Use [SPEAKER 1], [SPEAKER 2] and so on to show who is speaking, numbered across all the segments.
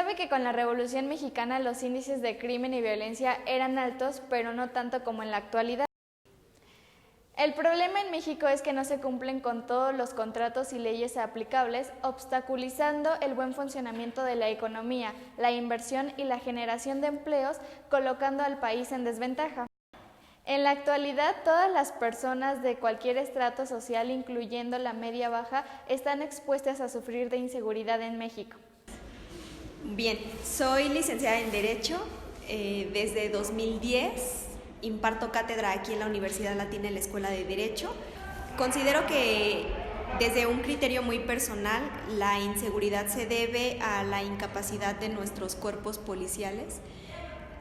[SPEAKER 1] sabe que con la Revolución Mexicana los índices de crimen y violencia eran altos, pero no tanto como en la actualidad. El problema en México es que no se cumplen con todos los contratos y leyes aplicables, obstaculizando el buen funcionamiento de la economía, la inversión y la generación de empleos, colocando al país en desventaja. En la actualidad, todas las personas de cualquier estrato social, incluyendo la media baja, están expuestas a sufrir de inseguridad en México.
[SPEAKER 2] Bien, soy licenciada en Derecho. Desde 2010 imparto cátedra aquí en la Universidad Latina en la Escuela de Derecho. Considero que desde un criterio muy personal, la inseguridad se debe a la incapacidad de nuestros cuerpos policiales,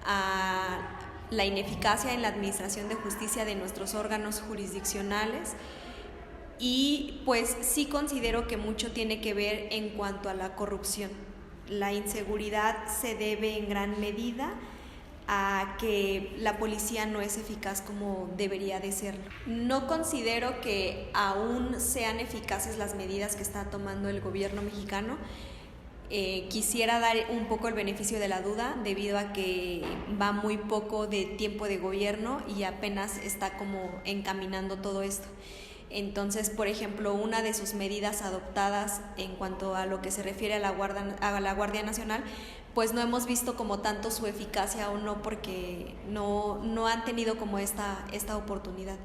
[SPEAKER 2] a la ineficacia en la administración de justicia de nuestros órganos jurisdiccionales y pues sí considero que mucho tiene que ver en cuanto a la corrupción. La inseguridad se debe en gran medida a que la policía no es eficaz como debería de serlo. No considero que aún sean eficaces las medidas que está tomando el gobierno mexicano. Quisiera dar un poco el beneficio de la duda debido a que va muy poco de tiempo de gobierno y apenas está como encaminando todo esto. Entonces, por ejemplo, una de sus medidas adoptadas en cuanto a lo que se refiere a la Guardia Nacional, pues no hemos visto como tanto su eficacia o no, porque no han tenido como esta oportunidad.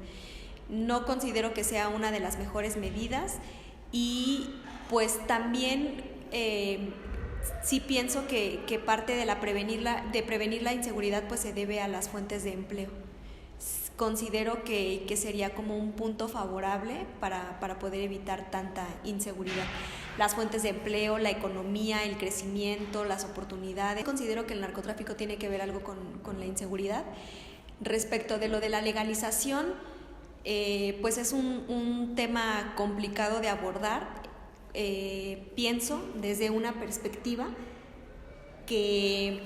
[SPEAKER 2] No considero que sea una de las mejores medidas y pues también sí pienso que parte de prevenir la inseguridad pues se debe a las fuentes de empleo. Considero que sería como un punto favorable para poder evitar tanta inseguridad. Las fuentes de empleo, la economía, el crecimiento, las oportunidades. Considero que el narcotráfico tiene que ver algo con la inseguridad. Respecto de lo de la legalización, pues es un tema complicado de abordar. Pienso desde una perspectiva que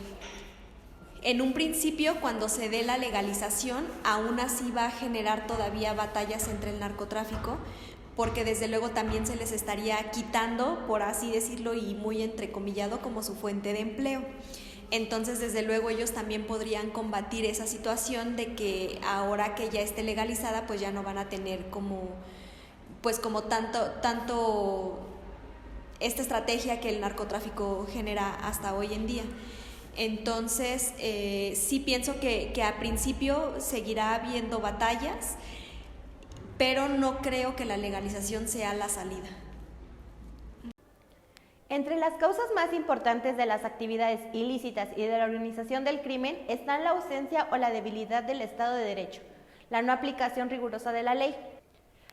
[SPEAKER 2] en un principio, cuando se dé la legalización, aún así va a generar todavía batallas entre el narcotráfico, porque desde luego también se les estaría quitando, por así decirlo y muy entrecomillado, como su fuente de empleo. Entonces, desde luego, ellos también podrían combatir esa situación de que ahora que ya esté legalizada, pues ya no van a tener como tanto esta estrategia que el narcotráfico genera hasta hoy en día. Entonces, sí pienso que a principio seguirá habiendo batallas, pero no creo que la legalización sea la salida.
[SPEAKER 3] Entre las causas más importantes de las actividades ilícitas y de la organización del crimen están la ausencia o la debilidad del Estado de Derecho, la no aplicación rigurosa de la ley,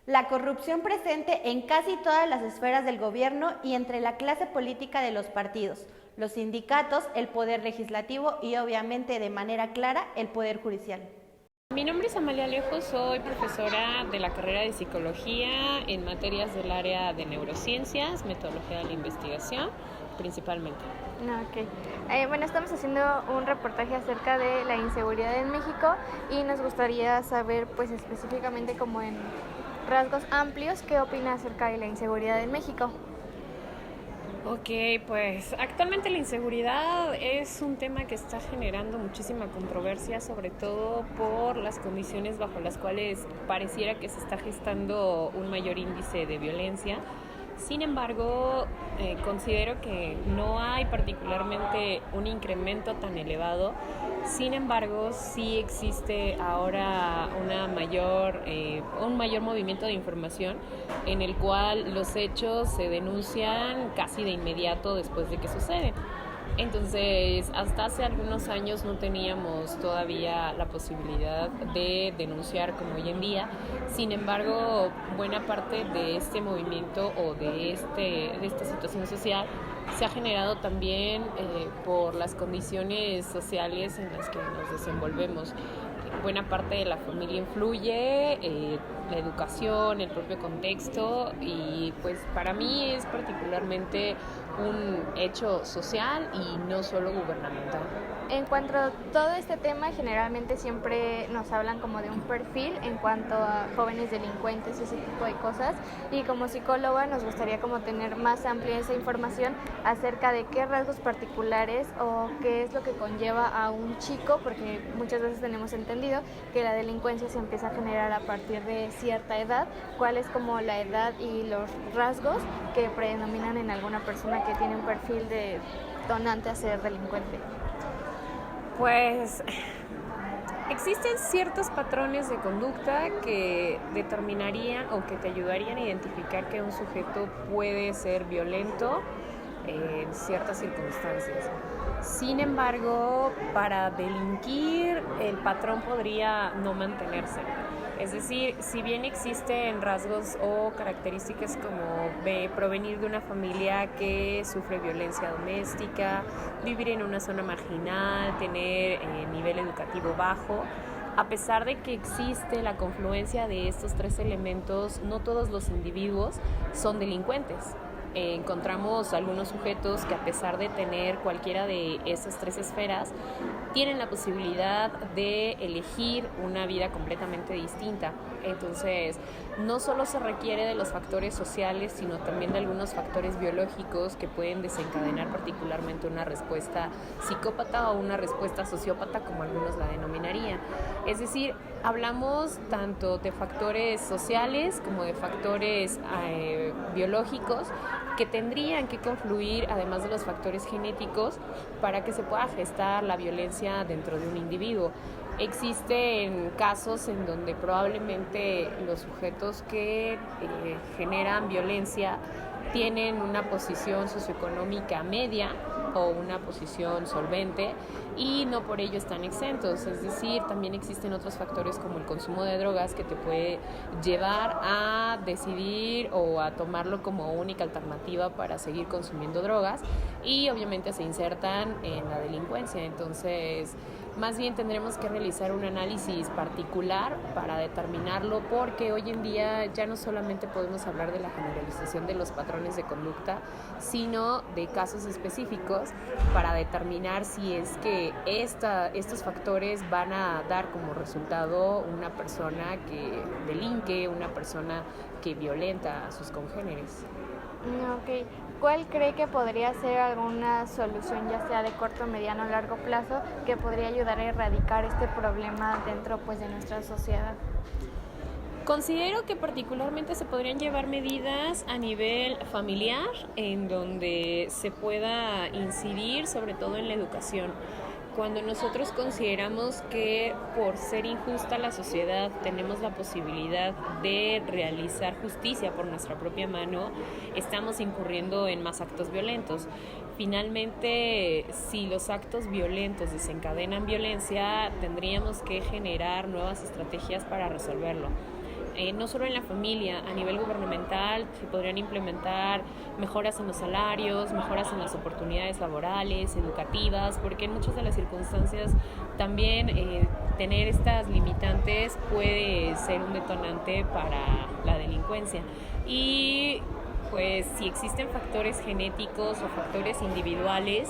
[SPEAKER 3] la corrupción presente en casi todas las esferas del gobierno y entre la clase política de los partidos, los sindicatos, el poder legislativo y obviamente de manera clara el poder judicial.
[SPEAKER 4] Mi nombre es Amalia Alejo, soy profesora de la carrera de Psicología en materias del área de neurociencias, metodología de la investigación, principalmente.
[SPEAKER 1] Ok. Bueno, estamos haciendo un reportaje acerca de la inseguridad en México y nos gustaría saber, pues específicamente como en rasgos amplios, ¿qué opina acerca de la inseguridad en México?
[SPEAKER 4] Ok, pues actualmente la inseguridad es un tema que está generando muchísima controversia, sobre todo por las condiciones bajo las cuales pareciera que se está gestando un mayor índice de violencia. Sin embargo, considero que no hay particularmente un incremento tan elevado. Sin embargo, sí existe ahora un mayor movimiento de información en el cual los hechos se denuncian casi de inmediato después de que suceden. Entonces, hasta hace algunos años no teníamos todavía la posibilidad de denunciar como hoy en día. Sin embargo, buena parte de este movimiento o de esta situación social se ha generado también por las condiciones sociales en las que nos desenvolvemos. Buena parte de la familia influye, la educación, el propio contexto, y pues para mí es particularmente un hecho social y no solo gubernamental.
[SPEAKER 1] En cuanto a todo este tema, generalmente siempre nos hablan como de un perfil en cuanto a jóvenes delincuentes y ese tipo de cosas, y como psicóloga nos gustaría como tener más amplia esa información acerca de qué rasgos particulares o qué es lo que conlleva a un chico, porque muchas veces tenemos entendido que la delincuencia se empieza a generar a partir de cierta edad. ¿Cuál es como la edad y los rasgos que predominan en alguna persona que tiene un perfil de donante a ser delincuente?
[SPEAKER 4] Pues existen ciertos patrones de conducta que determinarían o que te ayudarían a identificar que un sujeto puede ser violento en ciertas circunstancias. Sin embargo, para delinquir, el patrón podría no mantenerse. Es decir, si bien existen rasgos o características como provenir de una familia que sufre violencia doméstica, vivir en una zona marginal, tener nivel educativo bajo, a pesar de que existe la confluencia de estos tres elementos, no todos los individuos son delincuentes. Encontramos algunos sujetos que, a pesar de tener cualquiera de esas tres esferas, tienen la posibilidad de elegir una vida completamente distinta. Entonces, no solo se requiere de los factores sociales, sino también de algunos factores biológicos que pueden desencadenar particularmente una respuesta psicópata o una respuesta sociópata, como algunos la denominarían. Es decir, hablamos tanto de factores sociales como de factores biológicos que tendrían que confluir, además de los factores genéticos, para que se pueda gestar la violencia dentro de un individuo. Existen casos en donde probablemente los sujetos que generan violencia tienen una posición socioeconómica media o una posición solvente y no por ello están exentos. Es decir, también existen otros factores como el consumo de drogas que te puede llevar a decidir o a tomarlo como única alternativa para seguir consumiendo drogas, y obviamente se insertan en la delincuencia. Entonces, más bien tendremos que realizar un análisis particular para determinarlo, porque hoy en día ya no solamente podemos hablar de la generalización de los patrones de conducta, sino de casos específicos para determinar si es que estos factores van a dar como resultado una persona que delinque, una persona que violenta a sus congéneres.
[SPEAKER 1] Ok. ¿Cuál cree que podría ser alguna solución, ya sea de corto, mediano o largo plazo, que podría ayudar a erradicar este problema dentro de nuestra sociedad?
[SPEAKER 4] Considero que particularmente se podrían llevar medidas a nivel familiar en donde se pueda incidir sobre todo en la educación. Cuando nosotros consideramos que por ser injusta la sociedad tenemos la posibilidad de realizar justicia por nuestra propia mano, estamos incurriendo en más actos violentos. Finalmente, si los actos violentos desencadenan violencia, tendríamos que generar nuevas estrategias para resolverlo. No solo en la familia, a nivel gubernamental se podrían implementar mejoras en los salarios, mejoras en las oportunidades laborales, educativas, porque en muchas de las circunstancias también tener estas limitantes puede ser un detonante para la delincuencia. Y pues si existen factores genéticos o factores individuales,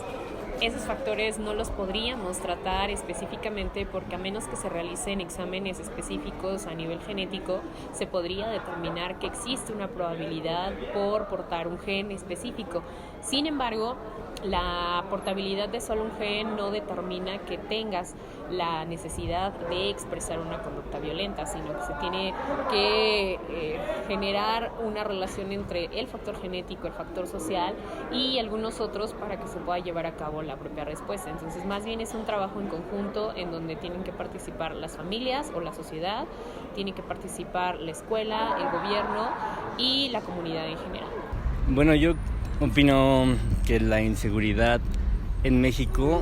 [SPEAKER 4] esos factores no los podríamos tratar específicamente, porque a menos que se realicen exámenes específicos a nivel genético, se podría determinar que existe una probabilidad por portar un gen específico. Sin embargo, la portabilidad de solo un gen no determina que tengas la necesidad de expresar una conducta violenta, sino que se tiene que generar una relación entre el factor genético, el factor social y algunos otros para que se pueda llevar a cabo la propia respuesta. Entonces, más bien es un trabajo en conjunto en donde tienen que participar las familias o la sociedad, tiene que participar la escuela, el gobierno y la comunidad en general.
[SPEAKER 5] Bueno, yo opino que la inseguridad en México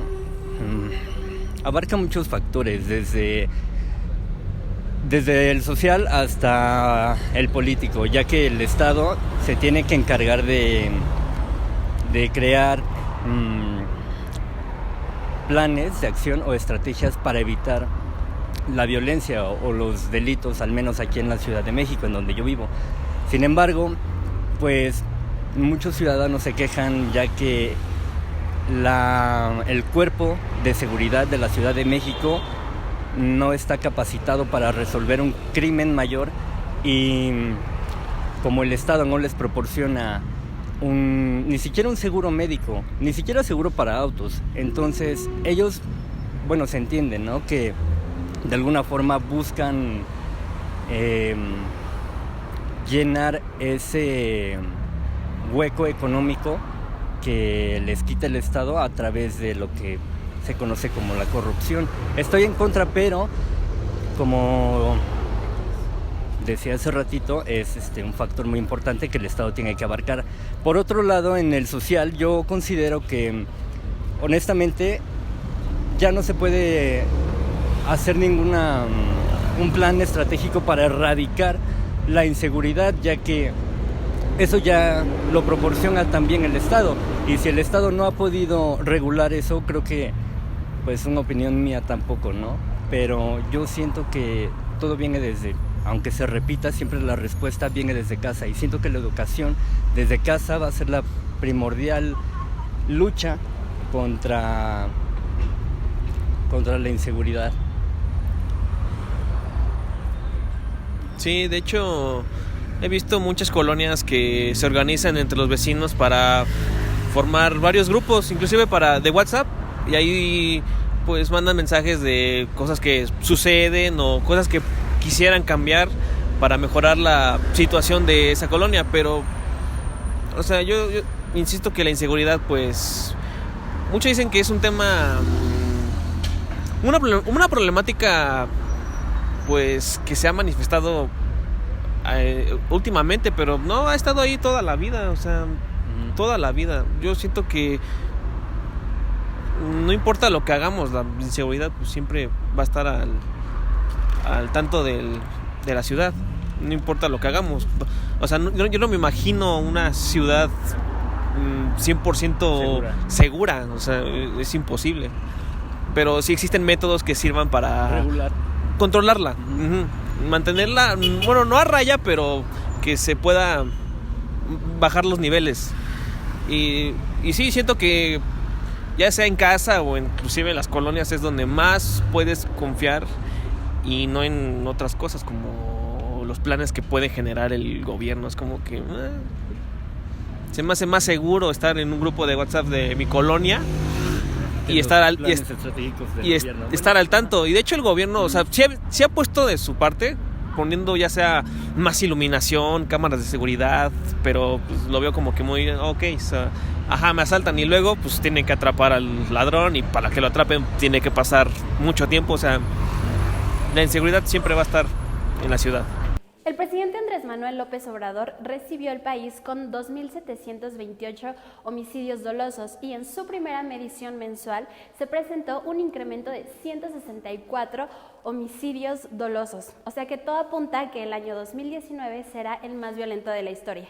[SPEAKER 5] abarca muchos factores, desde el social hasta el político, ya que el Estado se tiene que encargar de crear planes de acción o estrategias para evitar la violencia o los delitos, al menos aquí en la Ciudad de México, en donde yo vivo. Sin embargo, pues muchos ciudadanos se quejan ya que el cuerpo de seguridad de la Ciudad de México no está capacitado para resolver un crimen mayor, y como el Estado no les proporciona ni siquiera un seguro médico, ni siquiera seguro para autos, entonces ellos, bueno, se entiende, ¿no?, que de alguna forma buscan llenar ese hueco económico que les quita el Estado a través de lo que se conoce como la corrupción. Estoy en contra, pero como decía hace ratito, es un factor muy importante que el Estado tiene que abarcar. Por otro lado, en el social, yo considero que, honestamente, ya no se puede hacer un plan estratégico para erradicar la inseguridad, ya que eso ya lo proporciona también el Estado, y si el Estado no ha podido regular eso, creo que, pues, una opinión mía tampoco, ¿no? Pero yo siento que todo viene aunque se repita, siempre la respuesta viene desde casa, y siento que la educación desde casa va a ser la primordial lucha contra la inseguridad.
[SPEAKER 6] Sí, de hecho, he visto muchas colonias que se organizan entre los vecinos para formar varios grupos, inclusive de WhatsApp, y ahí pues mandan mensajes de cosas que suceden o cosas que quisieran cambiar para mejorar la situación de esa colonia. Pero, o sea, yo insisto que la inseguridad, pues, muchos dicen que es un tema, una problemática, pues, que se ha manifestado últimamente, pero no, ha estado ahí toda la vida, o sea, toda la vida. Yo siento que no importa lo que hagamos, la inseguridad pues siempre va a estar al tanto de la ciudad, no importa lo que hagamos. O sea, yo no me imagino una ciudad 100% segura, o sea, es imposible. Pero sí existen métodos que sirvan para controlarla, mantenerla, bueno, no a raya, pero que se pueda bajar los niveles. Y sí, siento que ya sea en casa o inclusive en las colonias es donde más puedes confiar, y no en otras cosas como los planes que puede generar el gobierno. Es como que se me hace más seguro estar en un grupo de WhatsApp de mi colonia y estar estar al tanto. Y de hecho el gobierno, o sea, sí ha puesto de su parte, poniendo ya sea más iluminación, cámaras de seguridad, pero pues lo veo como que muy ok, o sea, me asaltan y luego pues tienen que atrapar al ladrón, y para que lo atrapen tiene que pasar mucho tiempo. O sea, la inseguridad siempre va a estar en la ciudad.
[SPEAKER 3] El presidente Andrés Manuel López Obrador recibió el país con 2.728 homicidios dolosos, y en su primera medición mensual se presentó un incremento de 164 homicidios dolosos. O sea que todo apunta a que el año 2019 será el más violento de la historia.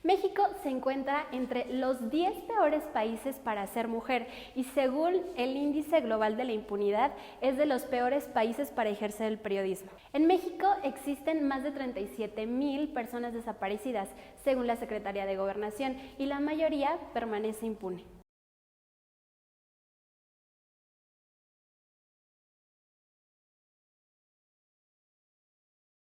[SPEAKER 3] México se encuentra entre los 10 peores países para ser mujer, y según el Índice Global de la Impunidad es de los peores países para ejercer el periodismo. En México existen más de 37,000 personas desaparecidas, según la Secretaría de Gobernación, y la mayoría permanece impune.